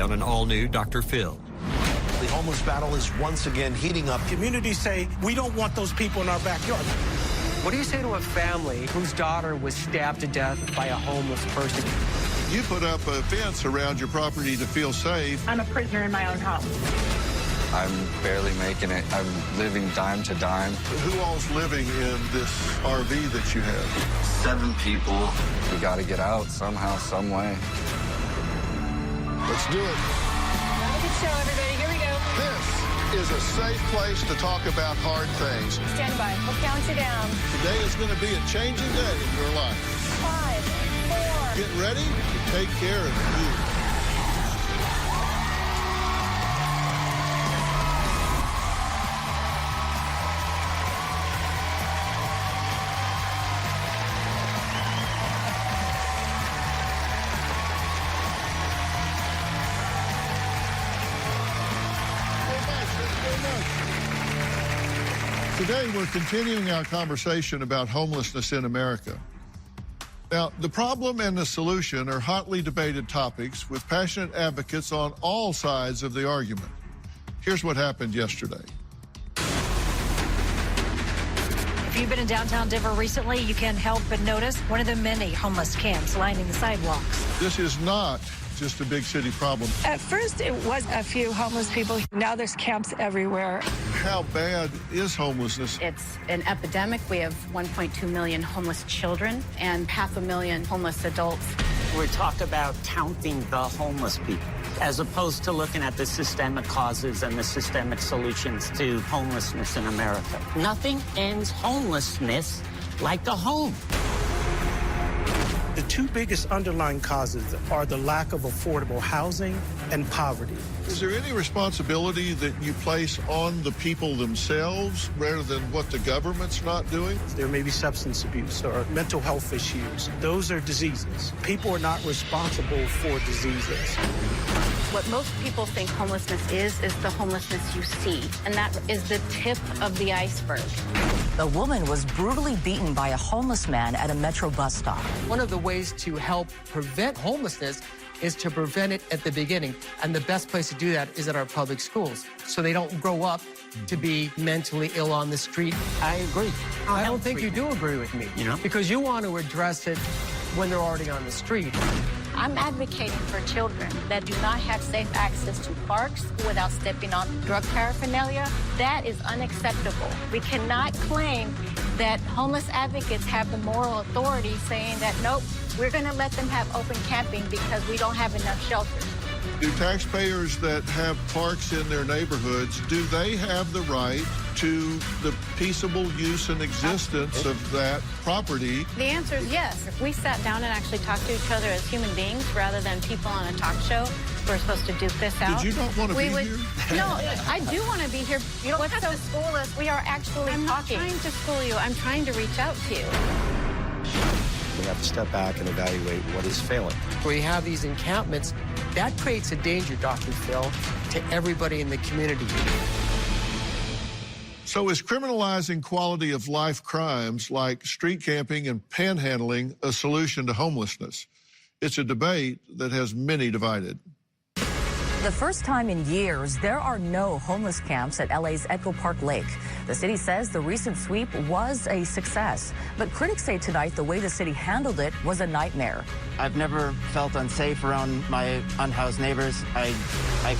on an all-new Dr. Phil. The homeless battle is once again heating up. Communities say, we don't want those people in our backyard. What do you say to a family whose daughter was stabbed to death by a homeless person? You put up a fence around your property to feel safe. I'm a prisoner in my own home. I'm barely making it. I'm living dime to dime. Who all's living in this RV that you have? 7 people. We got to get out somehow, some way. Let's do it. Have a good show, everybody. Here we go. This is a safe place to talk about hard things. Stand by. We'll count you down. Today is going to be a changing day in your life. 5, 4. Get ready to take care of you. Today, we're continuing our conversation about homelessness in America. Now, the problem and the solution are hotly debated topics with passionate advocates on all sides of the argument. Here's what happened yesterday. If you've been in downtown Denver recently, you can't help but notice one of the many homeless camps lining the sidewalks. This is not just a big city problem. At first, it was a few homeless people. Now there's camps everywhere. How bad is homelessness? It's an epidemic. We have 1.2 million homeless children and 500,000 homeless adults. We talk about counting the homeless people as opposed to looking at the systemic causes and the systemic solutions to homelessness in America. Nothing ends homelessness like a home. The two biggest underlying causes are the lack of affordable housing and poverty. Is there any responsibility that you place on the people themselves rather than what the government's not doing? There may be substance abuse or mental health issues. Those are diseases. People are not responsible for diseases. What most people think homelessness is the homelessness you see, and that is the tip of the iceberg. A woman was brutally beaten by a homeless man at a Metro bus stop. One of the ways to help prevent homelessness is to prevent it at the beginning. And the best place to do that is at our public schools, so they don't grow up to be mentally ill on the street. I agree. I don't think you do agree with me, because you want to address it when they're already on the street. I'm advocating for children that do not have safe access to parks without stepping on drug paraphernalia. That is unacceptable. We cannot claim that homeless advocates have the moral authority saying that, nope, we're going to let them have open camping because we don't have enough shelters. Do taxpayers that have parks in their neighborhoods, do they have the right to the peaceable use and existence of that property? The answer is yes. If we sat down and actually talked to each other as human beings rather than people on a talk show, we're supposed to duke this out. Did you not want to be here? No, I do want to be here. You don't have to school us. We are actually talking. I'm not trying to school you. I'm trying to reach out to you. We have to step back and evaluate what is failing. Where you have these encampments, that creates a danger, Dr. Phil, to everybody in the community. So is criminalizing quality of life crimes like street camping and panhandling a solution to homelessness? It's a debate that has many divided. The first time in years, there are no homeless camps at LA's Echo Park Lake. The city says the recent sweep was a success, but critics say tonight the way the city handled it was a nightmare. I've never felt unsafe around my unhoused neighbors. I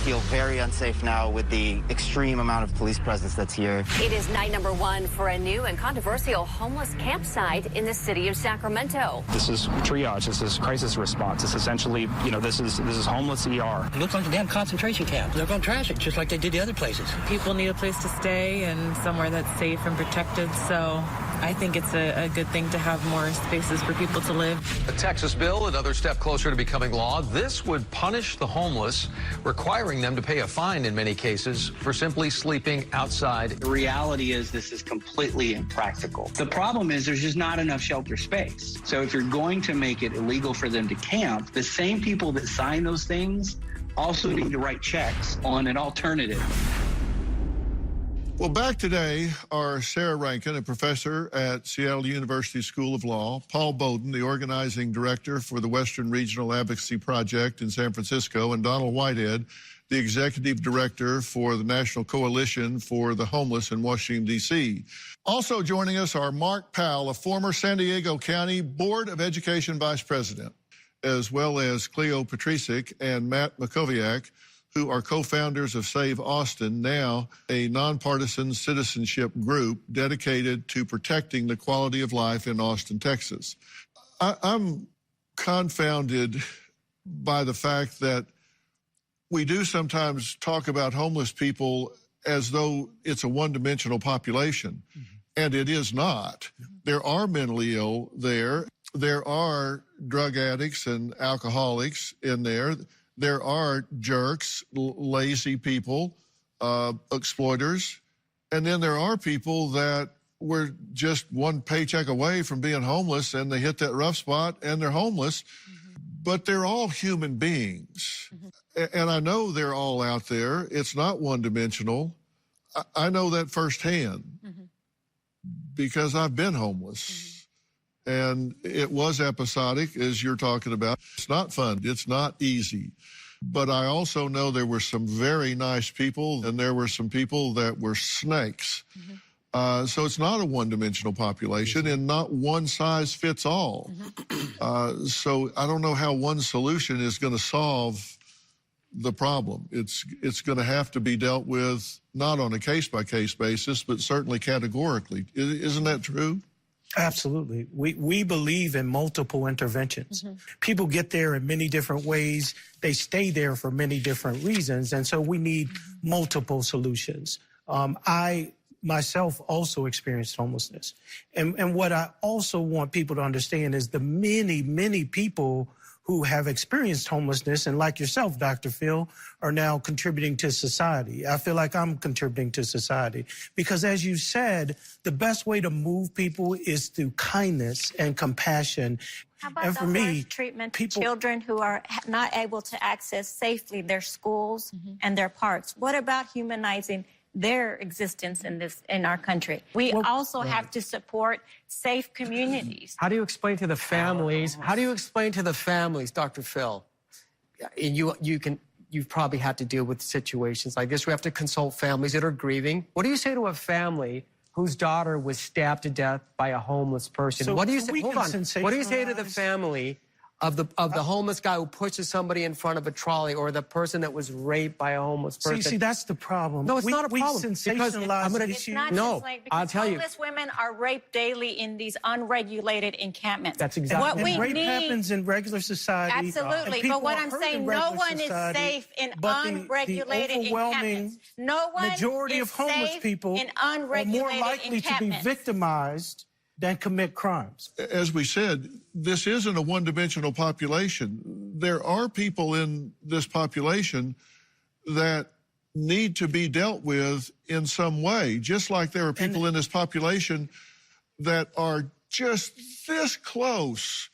feel very unsafe now with the extreme amount of police presence that's here. It is night number 1 for a new and controversial homeless campsite in the city of Sacramento. This is triage. This is crisis response. It's essentially, this is homeless ER. It looks like a damn concentration camp. They're going to trash it just like they did the other places. People need a place to stay and somewhere that's safe and protected, so I think it's a good thing to have more spaces for people to live. A Texas bill, another step closer to becoming law. This would punish the homeless, requiring them to pay a fine in many cases for simply sleeping outside. The reality is this is completely impractical. The problem is there's just not enough shelter space. So if you're going to make it illegal for them to camp, the same people that sign those things also need to write checks on an alternative. Well, back today are Sarah Rankin, a professor at Seattle University School of Law, Paul Bowden, the organizing director for the Western Regional Advocacy Project in San Francisco, and Donald Whitehead, the executive director for the National Coalition for the Homeless in Washington, D.C. Also joining us are Mark Powell, a former San Diego County Board of Education vice president, as well as Cleo Patricic and Matt Makoviak, who are co-founders of Save Austin, now a nonpartisan citizenship group dedicated to protecting the quality of life in Austin, Texas. I'm confounded by the fact that we do sometimes talk about homeless people as though it's a one-dimensional population, and it is not. There are mentally ill there. There are drug addicts and alcoholics in there. There are jerks, lazy people, exploiters, and then there are people that were just one paycheck away from being homeless, and they hit that rough spot and they're homeless, but they're all human beings. And I know they're all out there. It's not one-dimensional. I know that firsthand because I've been homeless. And it was episodic, as you're talking about. It's not fun. It's not easy. But I also know there were some very nice people, and there were some people that were snakes. So it's not a one-dimensional population, and not one size fits all. So I don't know how one solution is going to solve the problem. It's going to have to be dealt with not on a case-by-case basis, but certainly categorically. Isn't that true? Absolutely. We believe in multiple interventions. People get there in many different ways. They stay there for many different reasons. And so we need multiple solutions. I myself also experienced homelessness. And what I also want people to understand is the many, many people who have experienced homelessness, and like yourself, Dr. Phil, are now contributing to society. I feel like I'm contributing to society because, as you said, the best way to move people is through kindness and compassion. How about and the for me, harsh treatment to children who are not able to access safely their schools and their parks? What about humanizing their existence in our country? We also have to support safe communities. How do you explain to the families? How do you explain to the families, Dr. Phil? And you've probably had to deal with situations like this. We have to consult families that are grieving. What do you say to a family whose daughter was stabbed to death by a homeless person? So what do you say? hold on. What do you say to the family of the homeless guy who pushes somebody in front of a trolley, or the person that was raped by a homeless person? See, that's the problem. No, it's not a problem. We sensationalize It's not no, just I'll because tell you. homeless women are raped daily in these unregulated encampments. That's exactly what we rape need. happens in regular society. Absolutely, but what I'm saying, no one is safe in unregulated encampments. No one majority of homeless people in are unregulated more likely to be victimized than commit crimes. As we said, this isn't a one-dimensional population. There are people in this population that need to be dealt with in some way, just like there are people in this population that are just this close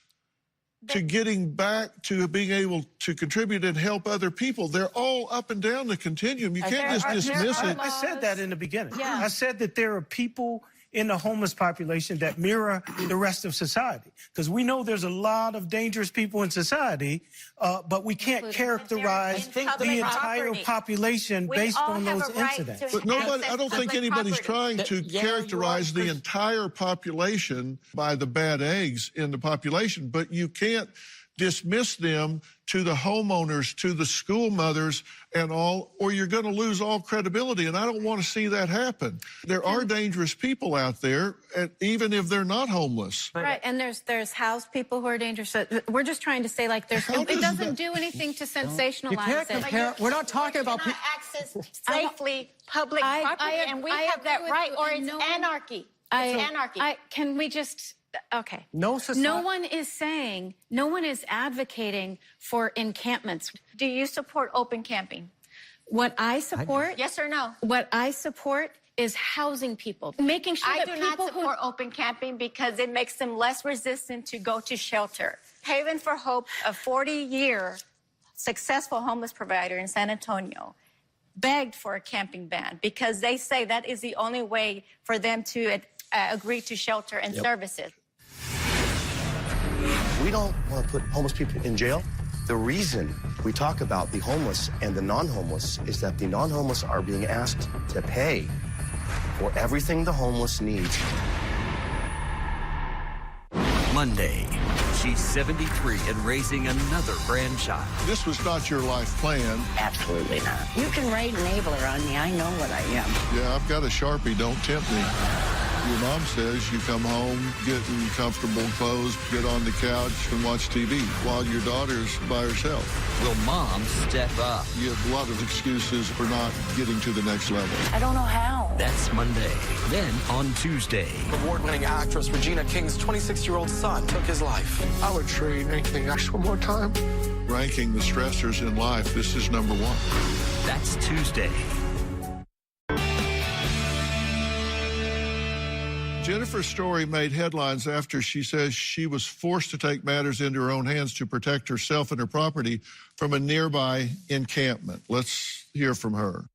to getting back to being able to contribute and help other people. They're all up and down the continuum. You can't just dismiss it. I said that in the beginning. Yeah. I said that there are people in the homeless population that mirror the rest of society. Because we know there's a lot of dangerous people in society, but we can't characterize the entire population based on those incidents. But nobody, I don't think anybody's trying to characterize the entire population by the bad eggs in the population, but you can't dismiss them to the homeowners, to the school mothers and all, or you're going to lose all credibility. And I don't want to see that happen. There are dangerous people out there, even if they're not homeless. Right, and there's house people who are dangerous. We're just trying to say, like, it doesn't do anything to sensationalize it. We're not talking about people. Access safely public property, and we have that right, or it's anarchy. It's anarchy. Can we just... Okay. No one is advocating for encampments. Do you support open camping? What I support... Yes or no? What I support is housing people, making sure that people I do not support open camping because it makes them less resistant to go to shelter. Haven for Hope, a 40-year successful homeless provider in San Antonio, begged for a camping ban because they say that is the only way for them to agree to shelter and services. We don't want to put homeless people in jail. The reason we talk about the homeless and the non-homeless is that the non-homeless are being asked to pay for everything the homeless needs. Monday, she's 73 and raising another grandchild. This was not your life plan. Absolutely not. You can write enabler on me. I know what I am. Yeah, I've got a Sharpie. Don't tempt me. Your mom says you come home, get in comfortable clothes, get on the couch and watch TV while your daughter's by herself. Will mom step up? You have a lot of excuses for not getting to the next level. I don't know how. That's Monday. Then on Tuesday. Award-winning actress Regina King's 26-year-old son took his life. I would trade anything else one more time. Ranking the stressors in life, this is number one. That's Tuesday. Jennifer's story made headlines after she says she was forced to take matters into her own hands to protect herself and her property from a nearby encampment. Let's hear from her.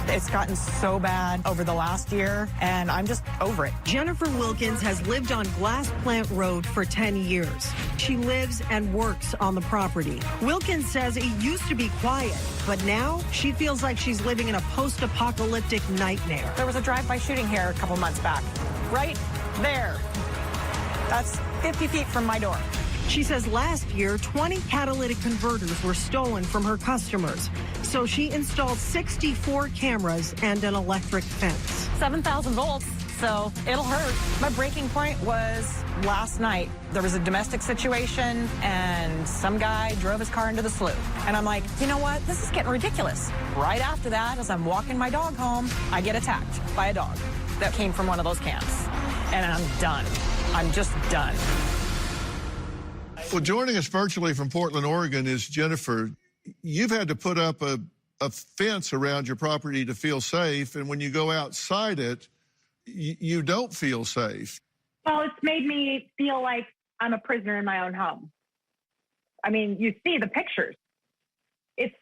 It's gotten so bad over the last year, and I'm just over it. Jennifer Wilkins has lived on Glass Plant Road for 10 years. She lives and works on the property. Wilkins says it used to be quiet, but now she feels like she's living in a post-apocalyptic nightmare. There was a drive-by shooting here a couple months back. Right there. That's 50 feet from my door. She says last year, 20 catalytic converters were stolen from her customers. So she installed 64 cameras and an electric fence. 7,000 volts, so it'll hurt. My breaking point was last night. There was a domestic situation, and some guy drove his car into the slough. And I'm like, you know what? This is getting ridiculous. Right after that, as I'm walking my dog home, I get attacked by a dog that came from one of those camps. And I'm done. I'm just done. Well, joining us virtually from Portland, Oregon is Jennifer. You've had to put up a fence around your property to feel safe, and when you go outside it, you don't feel safe. Well, it's made me feel like I'm a prisoner in my own home. I mean, you see the pictures. It's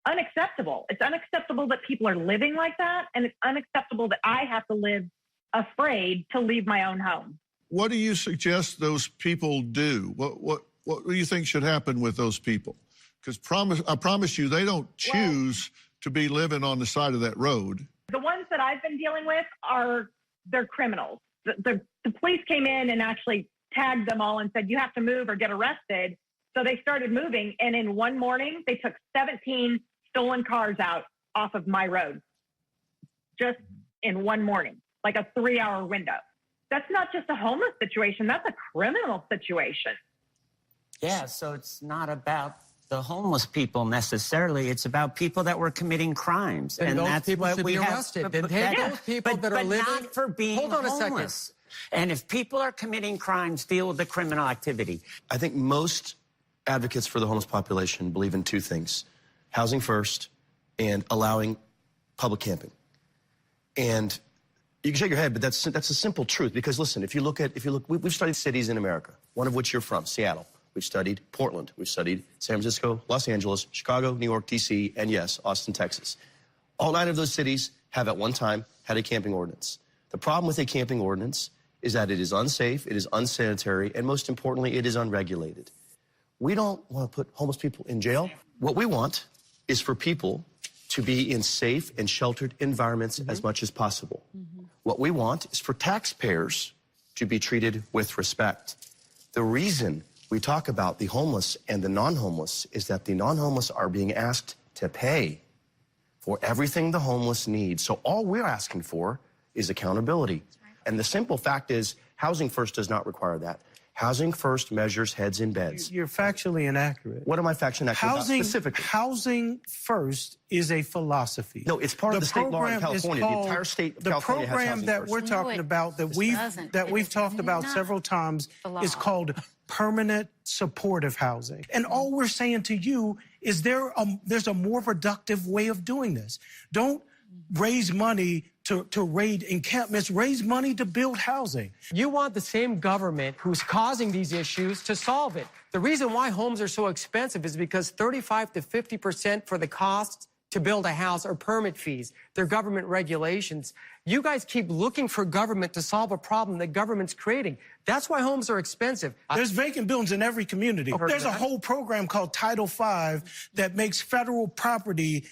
unacceptable. It's unacceptable that people are living like that, and it's unacceptable that I have to live afraid to leave my own home. What do you suggest those people do? What do you think should happen with those people? Because I promise you, they don't choose to be living on the side of that road. The ones that I've been dealing with they're criminals. The police came in and actually tagged them all and said, you have to move or get arrested. So they started moving. And in one morning, they took 17 stolen cars out off of my road. Just in one morning, like a 3-hour window. That's not just a homeless situation. That's a criminal situation. Yeah, so it's not about the homeless people necessarily. It's about people that were committing crimes. And those that's people what should we be have. arrested. Those people that are living... not for being Hold on homeless. a second. And if people are committing crimes, deal with the criminal activity. I think most advocates for the homeless population believe in two things: housing first and allowing public camping. And you can shake your head, but that's a simple truth. Because listen, we've studied cities in America, one of which you're from, Seattle. We've studied Portland. We've studied San Francisco, Los Angeles, Chicago, New York, D.C., and yes, Austin, Texas. All 9 of those cities have at one time had a camping ordinance. The problem with a camping ordinance is that it is unsafe, it is unsanitary, and most importantly, it is unregulated. We don't want to put homeless people in jail. What we want is for people to be in safe and sheltered environments as much as possible. What we want is for taxpayers to be treated with respect. The reason we talk about the homeless and the non-homeless is that the non-homeless are being asked to pay for everything the homeless need. So all we're asking for is accountability. And the simple fact is, Housing First does not require that. Housing First measures heads in beds. You're factually inaccurate. What am I factually inaccurate about specifically? Housing First is a philosophy. No, it's part of the state law in California. The entire state of California has Housing First. The program that we're talking about, that we've talked about several times, is called permanent supportive housing. And all we're saying to you is there's a more productive way of doing this. Don't raise money to raid encampments, raise money to build housing. You want the same government who's causing these issues to solve it. The reason why homes are so expensive is because 35 to 50% for the costs to build a house are permit fees. They're government regulations. You guys keep looking for government to solve a problem that government's creating. That's why homes are expensive. There's vacant buildings in every community. There's a whole program called Title V that makes federal property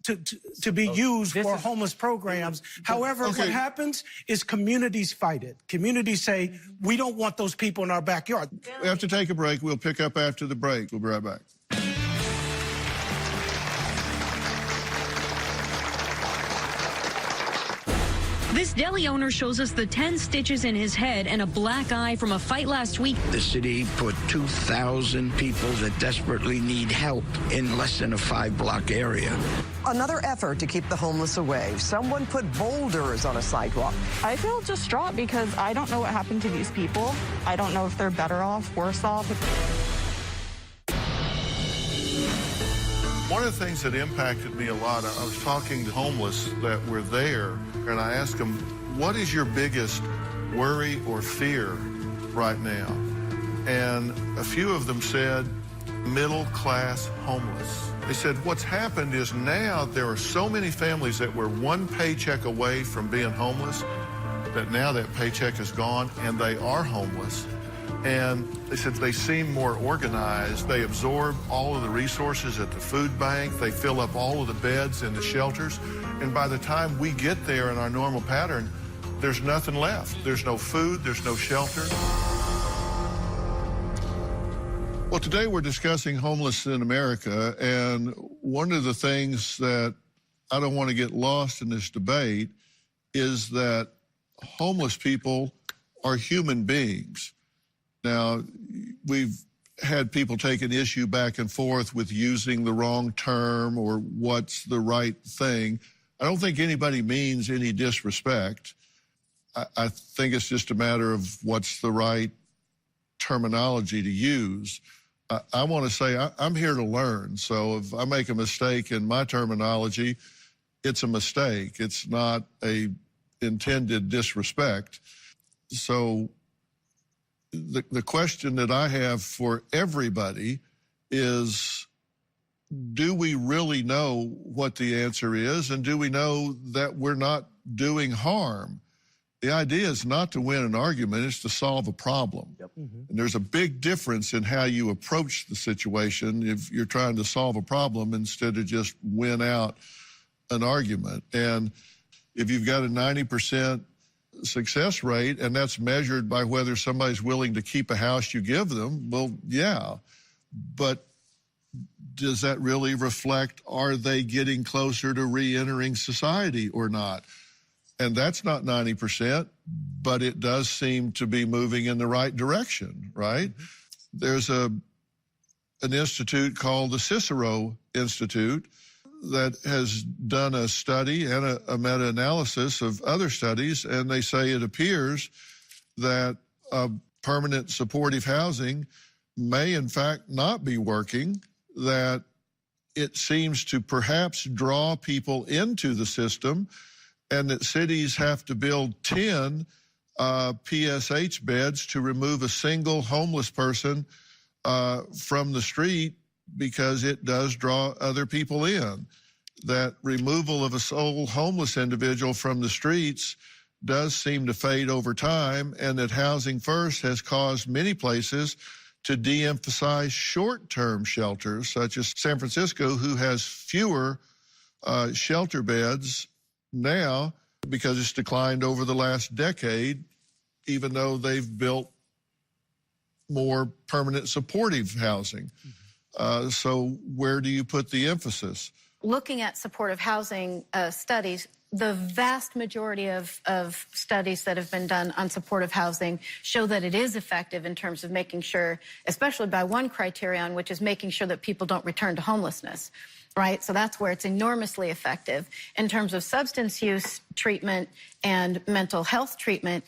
to be used for homeless programs. However, what happens is communities fight it. Communities say, we don't want those people in our backyard. We have to take a break. We'll pick up after the break. We'll be right back. This deli owner shows us the 10 stitches in his head and a black eye from a fight last week. The city put 2,000 people that desperately need help in less than a 5-block area. Another effort to keep the homeless away. Someone put boulders on a sidewalk. I feel distraught because I don't know what happened to these people. I don't know if they're better off, worse off. One of the things that impacted me a lot, I was talking to homeless that were there, and I asked them, what is your biggest worry or fear right now? And a few of them said, middle-class homeless. They said, what's happened is now there are so many families that were one paycheck away from being homeless that now that paycheck is gone and they are homeless. And they said they seem more organized. They absorb all of the resources at the food bank. They fill up all of the beds in the shelters. And by the time we get there in our normal pattern, there's nothing left. There's no food, there's no shelter. Well, today we're discussing homelessness in America, and one of the things that I don't want to get lost in this debate is that homeless people are human beings. Now, we've had people take an issue back and forth with using the wrong term or what's the right thing. I don't think anybody means any disrespect. I think it's just a matter of what's the right terminology to use. I want to say I'm here to learn. So if I make a mistake in my terminology, it's a mistake. It's not a intended disrespect. So the question that I have for everybody is, do we really know what the answer is? And do we know that we're not doing harm? The idea is not to win an argument, it's to solve a problem. Yep. Mm-hmm. And there's a big difference in how you approach the situation if you're trying to solve a problem instead of just win out an argument. And if you've got a 90% success rate, and that's measured by whether somebody's willing to keep a house you give them, well, yeah. But does that really reflect, are they getting closer to re-entering society or not? And that's not 90%, but it does seem to be moving in the right direction, right? Mm-hmm. There's an institute called the Cicero Institute that has done a study and a meta-analysis of other studies, and they say it appears that permanent supportive housing may in fact not be working, that it seems to perhaps draw people into the system, and that cities have to build 10 PSH beds to remove a single homeless person from the street, because it does draw other people in. That removal of a sole homeless individual from the streets does seem to fade over time, and that Housing First has caused many places to de-emphasize short-term shelters, such as San Francisco, who has fewer shelter beds now because it's declined over the last decade, even though they've built more permanent supportive housing. So where do you put the emphasis? Looking at supportive housing studies, the vast majority of studies that have been done on supportive housing show that it is effective in terms of making sure, especially by one criterion, which is making sure that people don't return to homelessness. Right? So that's where it's enormously effective. In terms of substance use treatment and mental health treatment,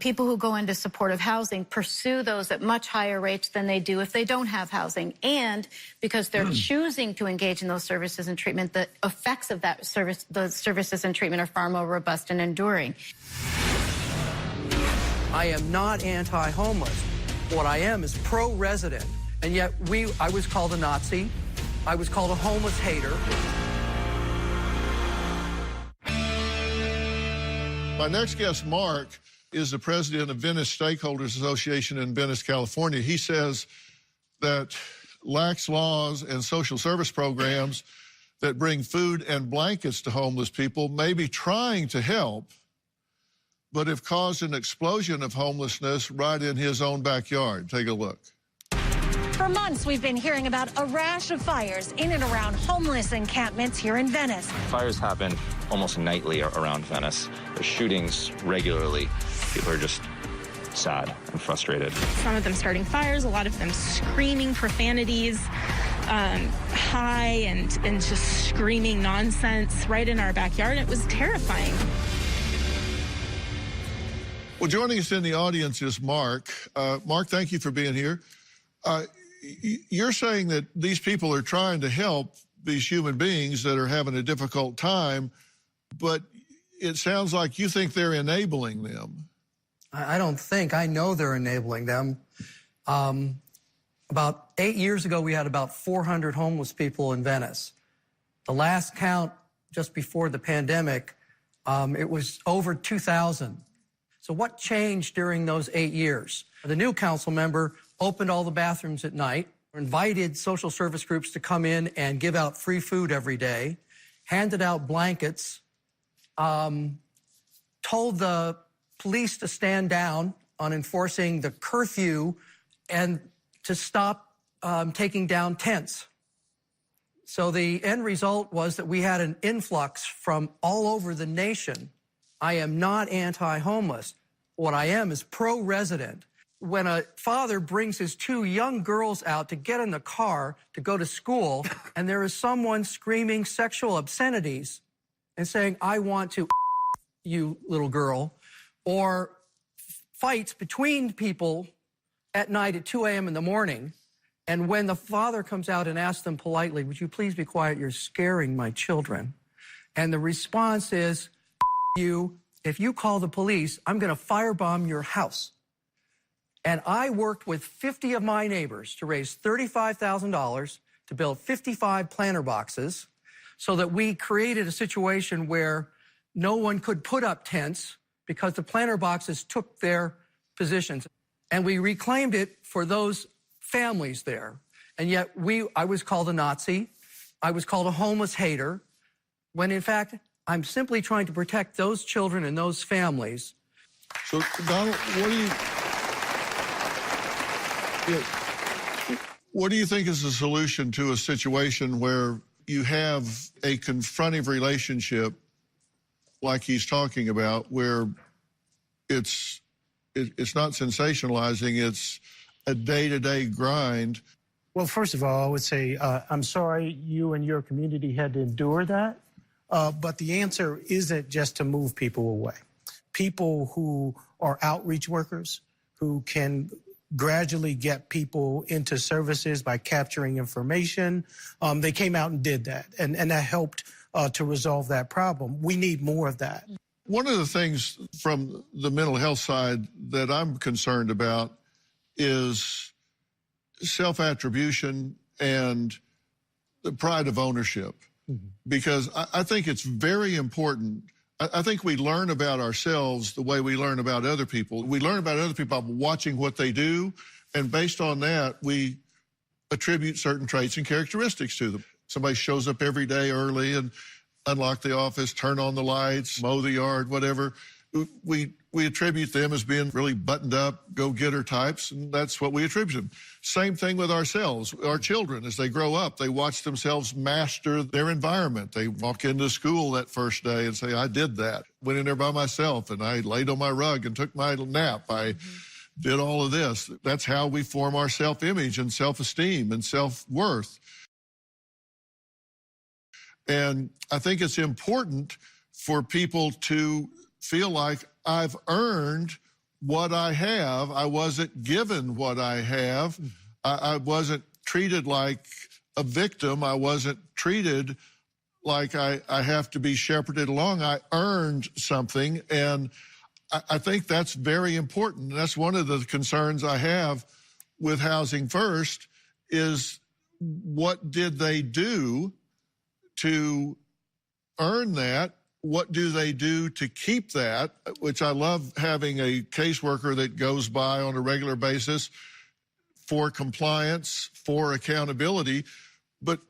people who go into supportive housing pursue those at much higher rates than they do if they don't have housing. And because they're choosing to engage in those services and treatment, the effects of that service, those services and treatment, are far more robust and enduring. I am not anti-homeless. What I am is pro-resident. And yet I was called a Nazi. I was called a homeless hater. My next guest, Mark, is the president of Venice Stakeholders Association in Venice, California. He says that lax laws and social service programs that bring food and blankets to homeless people may be trying to help, but have caused an explosion of homelessness right in his own backyard. Take a look. For months, we've been hearing about a rash of fires in and around homeless encampments here in Venice. Fires happen almost nightly around Venice. There's shootings regularly. People are just sad and frustrated. Some of them starting fires, a lot of them screaming profanities, high and just screaming nonsense right in our backyard. It was terrifying. Well, joining us in the audience is Mark. Mark, thank you for being here. You're saying that these people are trying to help these human beings that are having a difficult time, but it sounds like you think they're enabling them. I don't think. I know they're enabling them. About 8 years ago, we had about 400 homeless people in Venice. The last count, just before the pandemic, it was over 2,000. So what changed during those 8 years? The new council member opened all the bathrooms at night, invited social service groups to come in and give out free food every day, handed out blankets, told the police to stand down on enforcing the curfew and to stop taking down tents. So the end result was that we had an influx from all over the nation. I am not anti-homeless. What I am is pro-resident. When a father brings his 2 young girls out to get in the car to go to school, and there is someone screaming sexual obscenities and saying, I want to you little girl, or fights between people at night at 2 a.m. in the morning, and when the father comes out and asks them politely, would you please be quiet, you're scaring my children, and the response is, you, if you call the police, I'm going to firebomb your house. And I worked with 50 of my neighbors to raise $35,000 to build 55 planter boxes so that we created a situation where no one could put up tents because the planter boxes took their positions. And we reclaimed it for those families there. And yet I was called a Nazi. I was called a homeless hater, when in fact, I'm simply trying to protect those children and those families. So, Donald, what do you think is the solution to a situation where you have a confrontive relationship like he's talking about, where it's not sensationalizing, it's a day-to-day grind? Well, first of all, I would say I'm sorry you and your community had to endure that, but the answer isn't just to move people away. People who are outreach workers, who can gradually get people into services by capturing information. They came out and did that, and that helped to resolve that problem. We need more of that. One of the things from the mental health side that I'm concerned about is self-attribution and the pride of ownership, because I think it's very important. I think we learn about ourselves the way we learn about other people. We learn about other people by watching what they do, and based on that, we attribute certain traits and characteristics to them. Somebody shows up every day early and unlock the office, turn on the lights, mow the yard, whatever. We attribute them as being really buttoned up, go-getter types, and that's what we attribute them. Same thing with ourselves. Our children, as they grow up, they watch themselves master their environment. They walk into school that first day and say, I did that. Went in there by myself, and I laid on my rug and took my nap. I did all of this. That's how we form our self-image and self-esteem and self-worth. And I think it's important for people to feel like I've earned what I have. I wasn't given what I have. I wasn't treated like a victim. I wasn't treated like I have to be shepherded along. I earned something, and I think that's very important. That's one of the concerns I have with Housing First is what did they do to earn that, what do they do to keep that, which I love having a caseworker that goes by on a regular basis for compliance, for accountability. But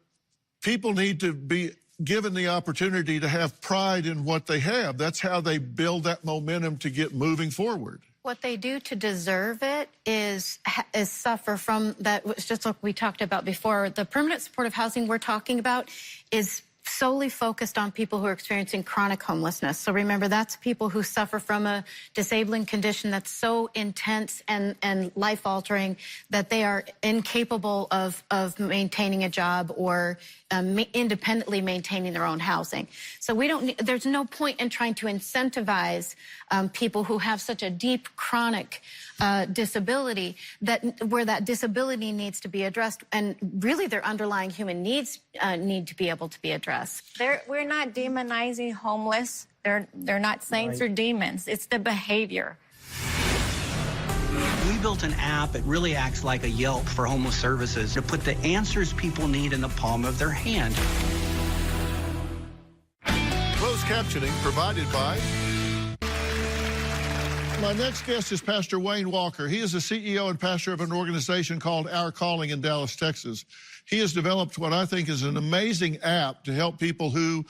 people need to be given the opportunity to have pride in what they have. That's how they build that momentum to get moving forward. What they do to deserve it is suffer from that. It's just like we talked about before. The permanent supportive housing we're talking about is solely focused on people who are experiencing chronic homelessness. So remember, that's people who suffer from a disabling condition that's so intense and life-altering that they are incapable of maintaining a job or independently maintaining their own housing. So there's no point in trying to incentivize people who have such a deep chronic disability where that disability needs to be addressed, and really their underlying human needs need to be able to be addressed. We're not demonizing homeless. They're not saints or demons. It's the behavior. We built an app. It really acts like a Yelp for homeless services to put the answers people need in the palm of their hand. Closed captioning provided by... My next guest is Pastor Wayne Walker. He is the CEO and pastor of an organization called Our Calling in Dallas, Texas. He has developed what I think is an amazing app to help people who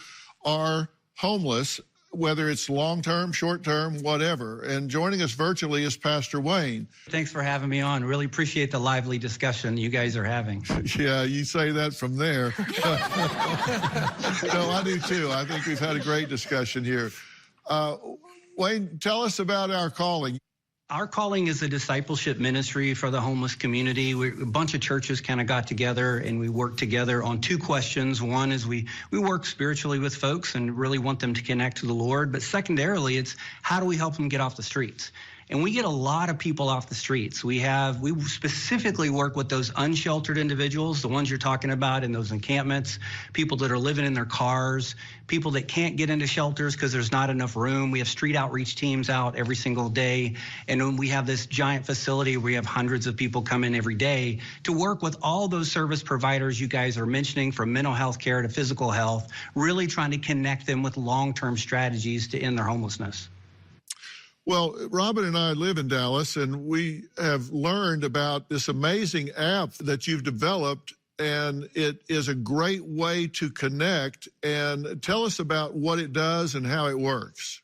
are homeless, whether it's long-term, short-term, whatever. And joining us virtually is Pastor Wayne. Thanks for having me on. Really appreciate the lively discussion you guys are having. Yeah, you say that from there. No, I do too. I think we've had a great discussion here. Wayne, tell us about Our Calling. Our Calling is a discipleship ministry for the homeless community. A bunch of churches kind of got together and we worked together on two questions. One is we work spiritually with folks and really want them to connect to the Lord. But secondarily, it's how do we help them get off the streets? And we get a lot of people off the streets. We specifically work with those unsheltered individuals, the ones you're talking about in those encampments, people that are living in their cars, people that can't get into shelters because there's not enough room. We have street outreach teams out every single day. And when we have this giant facility, we have hundreds of people come in every day to work with all those service providers you guys are mentioning, from mental health care to physical health, really trying to connect them with long-term strategies to end their homelessness. Well, Robin and I live in Dallas, and we have learned about this amazing app that you've developed, and it is a great way to connect. And tell us about what it does and how it works.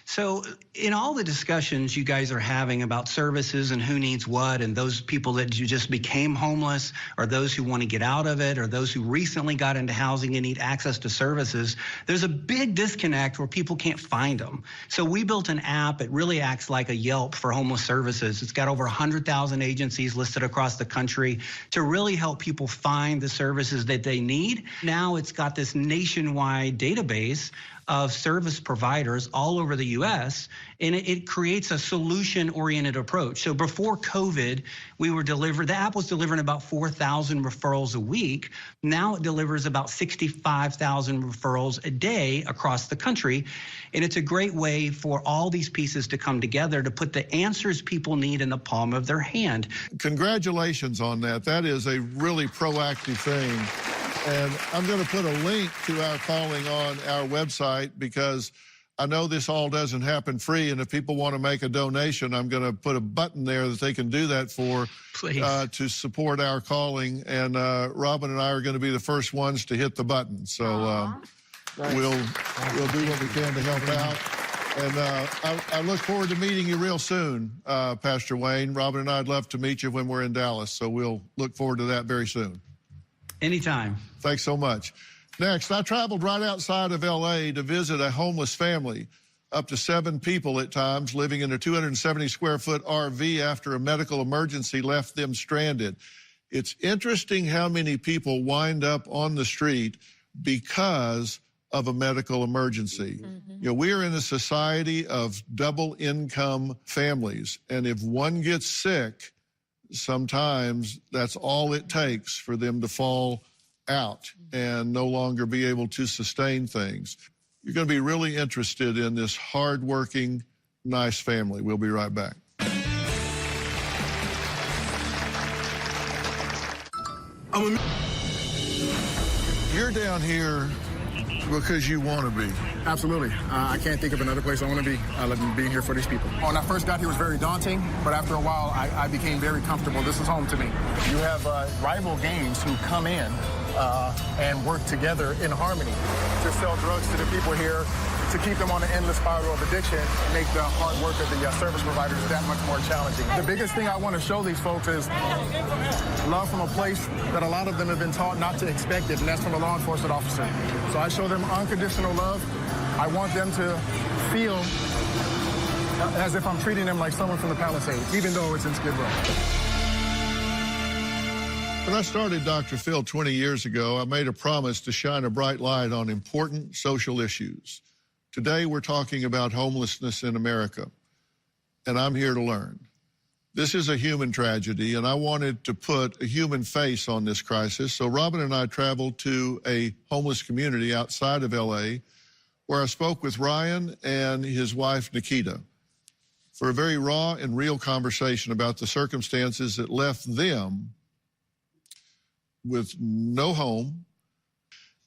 So in all the discussions you guys are having about services and who needs what, and those people that you just became homeless, or those who want to get out of it, or those who recently got into housing and need access to services, there's a big disconnect where people can't find them. So we built an app. It really acts like a Yelp for homeless services. It's got over 100,000 agencies listed across the country to really help people find the services that they need. Now it's got this nationwide database of service providers all over the U.S., and it creates a solution-oriented approach. So before COVID, the app was delivering about 4,000 referrals a week. Now it delivers about 65,000 referrals a day across the country, and it's a great way for all these pieces to come together to put the answers people need in the palm of their hand. Congratulations on that. That is a really proactive thing. And I'm going to put a link to Our Calling on our website, because I know this all doesn't happen free. And if people want to make a donation, I'm going to put a button there that they can do that for, to support Our Calling. And Robin and I are going to be the first ones to hit the button. So we'll do what we can to help out. And I look forward to meeting you real soon, Pastor Wayne. Robin and I'd love to meet you when we're in Dallas. So we'll look forward to that very soon. Anytime. Thanks so much. Next, I traveled right outside of L.A. to visit a homeless family, up to 7 people at times, living in a 270-square-foot RV after a medical emergency left them stranded. It's interesting how many people wind up on the street because of a medical emergency. You know, we're in a society of double-income families, and if one gets sick, sometimes that's all it takes for them to fall out and no longer be able to sustain things. You're going to be really interested in this hardworking, nice family. We'll be right back. You're down here because you want to be. Absolutely. I can't think of another place I want to be other than being here for these people. When I first got here, it was very daunting, but after a while, I became very comfortable. This is home to me. You have rival gangs who come in and work together in harmony to sell drugs to the people here, to keep them on an endless spiral of addiction and make the hard work of the service providers that much more challenging. The biggest thing I want to show these folks is love from a place that a lot of them have been taught not to expect it, and that's from a law enforcement officer. So I show them unconditional love. I want them to feel as if I'm treating them like someone from the Palisades, even though it's in Skid Row. When I started Dr. Phil 20 years ago, I made a promise to shine a bright light on important social issues. Today, we're talking about homelessness in America, and I'm here to learn. This is a human tragedy, and I wanted to put a human face on this crisis, so Robin and I traveled to a homeless community outside of L.A., where I spoke with Ryan and his wife, Nikita, for a very raw and real conversation about the circumstances that left them with no home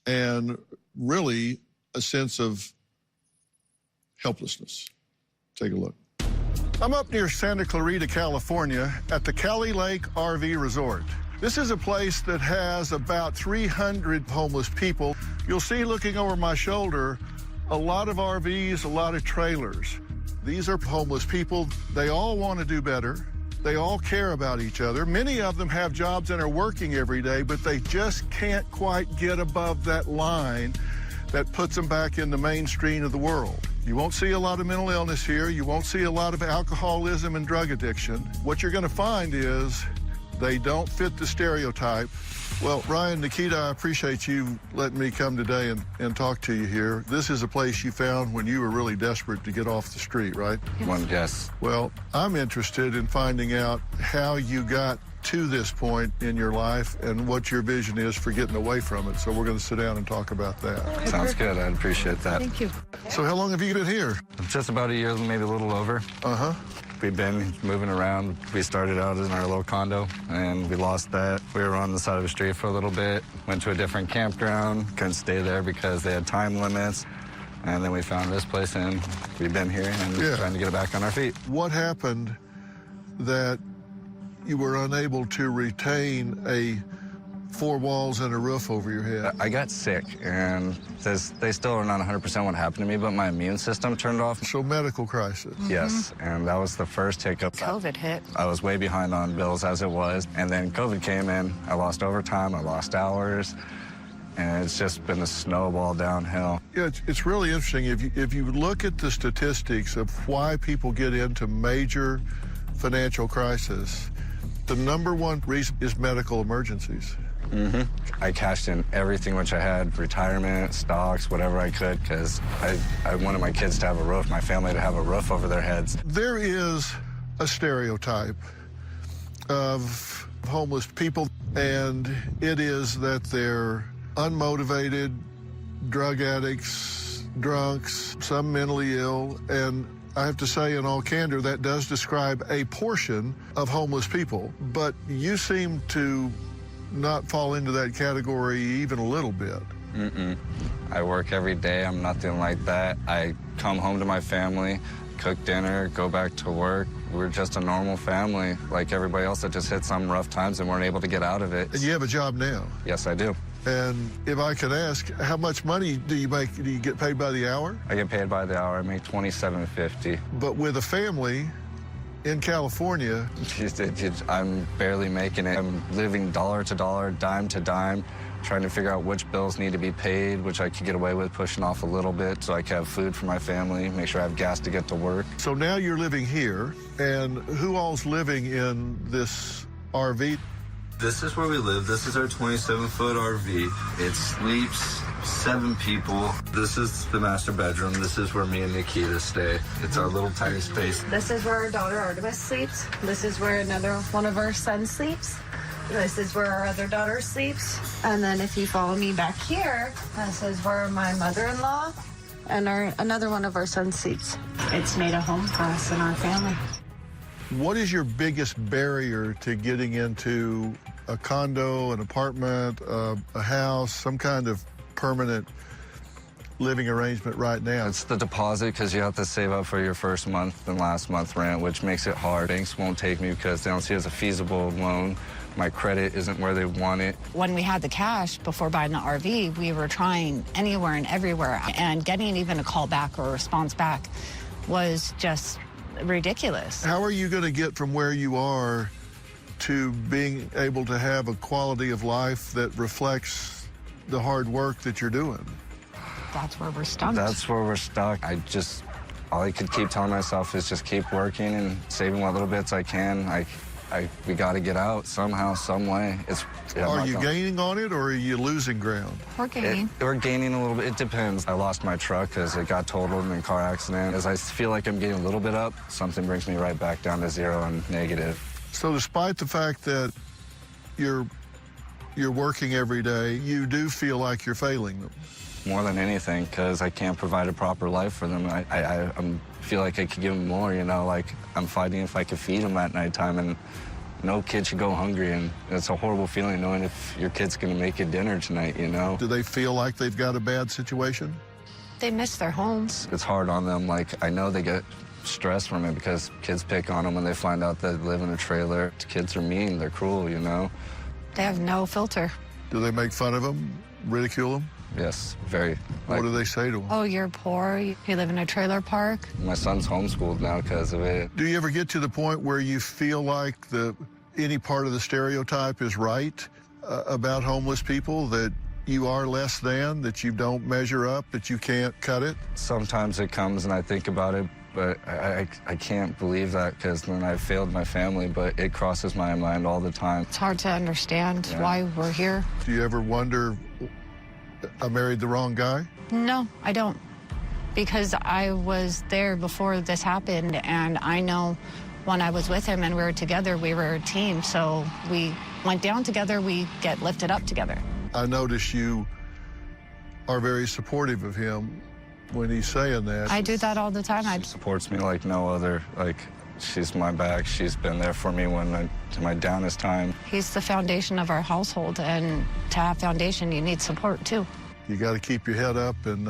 and really a sense of helplessness. Take a look. I'm up near Santa Clarita, California, at the Cali Lake RV Resort. This is a place that has about 300 homeless people. You'll see looking over my shoulder, a lot of RVs, a lot of trailers. These are homeless people. They all want to do better. They all care about each other. Many of them have jobs and are working every day, but they just can't quite get above that line that puts them back in the mainstream of the world. You won't see a lot of mental illness here. You won't see a lot of alcoholism and drug addiction. What you're going to find is they don't fit the stereotype. Well, Ryan, Nikita, I appreciate you letting me come today and talk to you here. This is a place you found when you were really desperate to get off the street, right? Yes. Well, I'm interested in finding out how you got to this point in your life and what your vision is for getting away from it. So we're going to sit down and talk about that. Sounds good. I'd appreciate that. Thank you. So how long have you been here? Just about a year, maybe a little over. Uh-huh. We've been moving around. We started out in our little condo, and we lost that. We were on the side of the street for a little bit, went to a different campground, couldn't stay there because they had time limits. And then we found this place, and we've been here and trying to get it back on our feet. What happened that you were unable to retain a 4 walls and a roof over your head? I got sick, and they still are not 100% what happened to me, but my immune system turned off. So medical crisis. Yes, and that was the first hiccup. COVID hit. I was way behind on bills as it was, and then COVID came in. I lost overtime, I lost hours, and it's just been a snowball downhill. Yeah, it's really interesting. If you look at the statistics of why people get into major financial crisis, the #1 reason is medical emergencies. I cashed in everything which I had, retirement, stocks, whatever I could, because I wanted my kids to have a roof, my family to have a roof over their heads. There is a stereotype of homeless people, and it is that they're unmotivated, drug addicts, drunks, some mentally ill, and I have to say in all candor, that does describe a portion of homeless people, but you seem to not fall into that category even a little bit. I work every day. I'm nothing like that. I come home to my family, cook dinner, go back to work. We're just a normal family, like everybody else that just hit some rough times and weren't able to get out of it. And you have a job now? Yes, I do. And if I could ask, how much money do you make? Do you get paid by the hour? I get paid by the hour. I make $27.50. But with a family in California, I'm barely making it. I'm living dollar to dollar, dime to dime, trying to figure out which bills need to be paid, which I could get away with pushing off a little bit so I can have food for my family, make sure I have gas to get to work. So now you're living here, and who all's living in this RV? This is where we live. This is our 27-foot RV. It sleeps 7 people. This is the master bedroom. This is where me and Nikita stay. It's our little tiny space. This is where our daughter Artemis sleeps. This is where another one of our sons sleeps. This is where our other daughter sleeps. And then if you follow me back here, this is where my mother-in-law and another one of our sons sleeps. It's made a home for us and our family. What is your biggest barrier to getting into a condo, an apartment, a house, some kind of permanent living arrangement right now? It's the deposit, because you have to save up for your first month and last month rent, which makes it hard. Banks won't take me because they don't see it as a feasible loan. My credit isn't where they want it. When we had the cash before buying the RV, we were trying anywhere and everywhere, and getting even a call back or a response back was just ridiculous. How are you going to get from where you are to being able to have a quality of life that reflects the hard work that you're doing? That's where we're stuck. That's where we're stuck. All I could keep telling myself is just keep working and saving what little bits I can. We got to get out somehow, some way. Are you gaining on it, or are you losing ground? We're gaining. We're gaining a little bit. It depends. I lost my truck because it got totaled in a car accident. As I feel like I'm getting a little bit up, something brings me right back down to zero and negative. So despite the fact that you're working every day, you do feel like you're failing them? More than anything, because I can't provide a proper life for them. I feel like I could give them more, you know, like I'm fighting if I could feed them at nighttime, and no kid should go hungry, and it's a horrible feeling knowing if your kid's gonna make you dinner tonight, you know? Do they feel like they've got a bad situation? They miss their homes. It's hard on them. Like, I know they get stress from it because kids pick on them when they find out they live in a trailer. Kids are mean, they're cruel, you know? They have no filter. Do they make fun of them, ridicule them? Yes, very. What do they say to them? Oh, you're poor, you live in a trailer park. My son's homeschooled now because of it. Do you ever get to the point where you feel like any part of the stereotype is right about homeless people, that you are less than, that you don't measure up, that you can't cut it? Sometimes it comes and I think about it, but I can't believe that because then I failed my family, but it crosses my mind all the time. It's hard to understand why we're here. Do you ever wonder, I married the wrong guy? No, I don't. Because I was there before this happened, and I know when I was with him and we were together, we were a team. So we went down together, we get lifted up together. I notice you are very supportive of him when he's saying that. I do that all the time. She supports me like no other. Like, she's my back. She's been there for me when to my downest time. He's the foundation of our household, and to have foundation, you need support too. You got to keep your head up and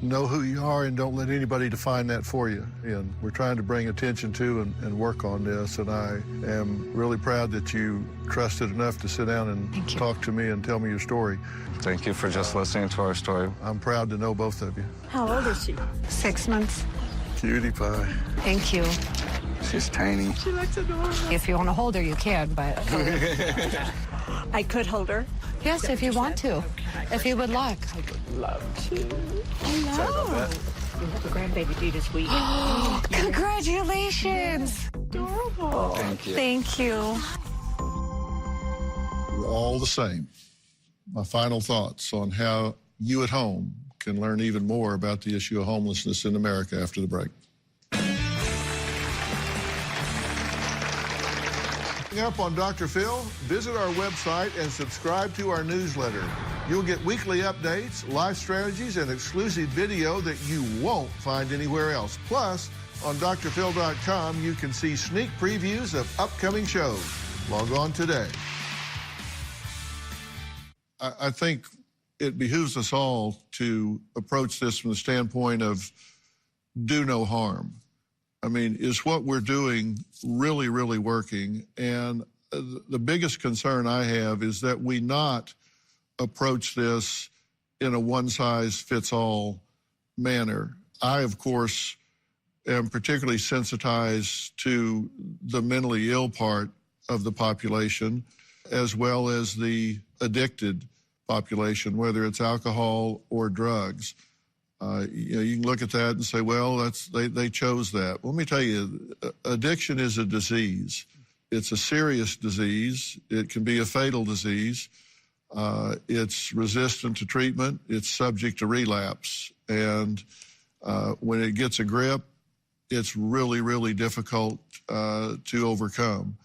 know who you are, and don't let anybody define that for you. And we're trying to bring attention to and work on this, and I am really proud that you trusted enough to sit down and talk to me and tell me your story. Thank you for just listening to our story. I'm proud to know both of you. How old is she? 6 months. Cutie pie. Thank you. She's tiny. She looks adorable. If you want to hold her, you can, but... I could hold her? Yes, if you want to. If you would like. I would love to. Hello. You have a grandbaby due this week. Congratulations. Adorable. Thank you. Thank you. We're all the same. My final thoughts on how you at home can learn even more about the issue of homelessness in America after the break. Up on Dr. Phil, visit our website and subscribe to our newsletter. You'll get weekly updates, life strategies, and exclusive video that you won't find anywhere else. Plus, on drphil.com, you can see sneak previews of upcoming shows. Log on today. I think it behooves us all to approach this from the standpoint of do no harm. I mean, is what we're doing really, really working? And the biggest concern I have is that we not approach this in a one-size-fits-all manner. I, of course, am particularly sensitized to the mentally ill part of the population, as well as the addicted population, whether it's alcohol or drugs. You can look at that and say, well, they chose that. Let me tell you, addiction is a disease. It's a serious disease. It can be a fatal disease. It's resistant to treatment. It's subject to relapse. And when it gets a grip, it's really, really difficult to overcome.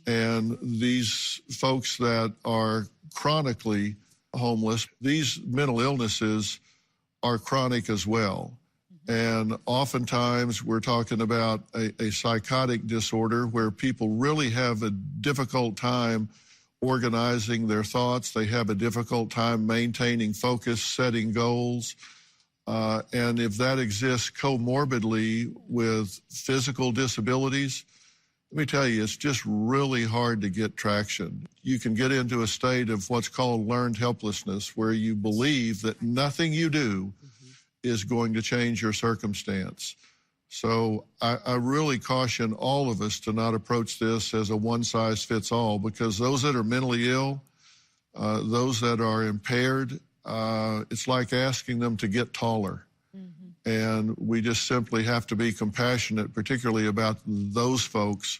And these folks that are chronically homeless, these mental illnesses are chronic as well. And oftentimes we're talking about a psychotic disorder where people really have a difficult time organizing their thoughts. They have a difficult time maintaining focus, setting goals. And if that exists comorbidly with physical disabilities, let me tell you, it's just really hard to get traction. You can get into a state of what's called learned helplessness, where you believe that nothing you do is going to change your circumstance. So I really caution all of us to not approach this as a one-size-fits-all, because those that are mentally ill, those that are impaired, it's like asking them to get taller. And we just simply have to be compassionate, particularly about those folks.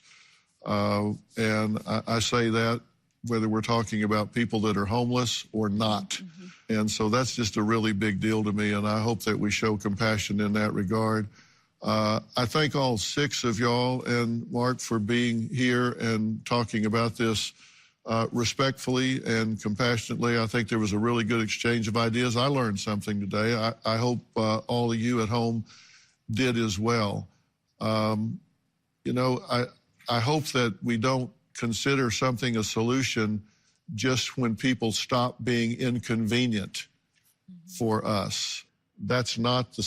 And I say that whether we're talking about people that are homeless or not. And so that's just a really big deal to me, and I hope that we show compassion in that regard. I thank all 6 of y'all and Mark for being here and talking about this respectfully and compassionately. I think there was a really good exchange of ideas. I learned something today. I hope all of you at home did as well. You know, I hope that we don't consider something a solution just when people stop being inconvenient for us. That's not the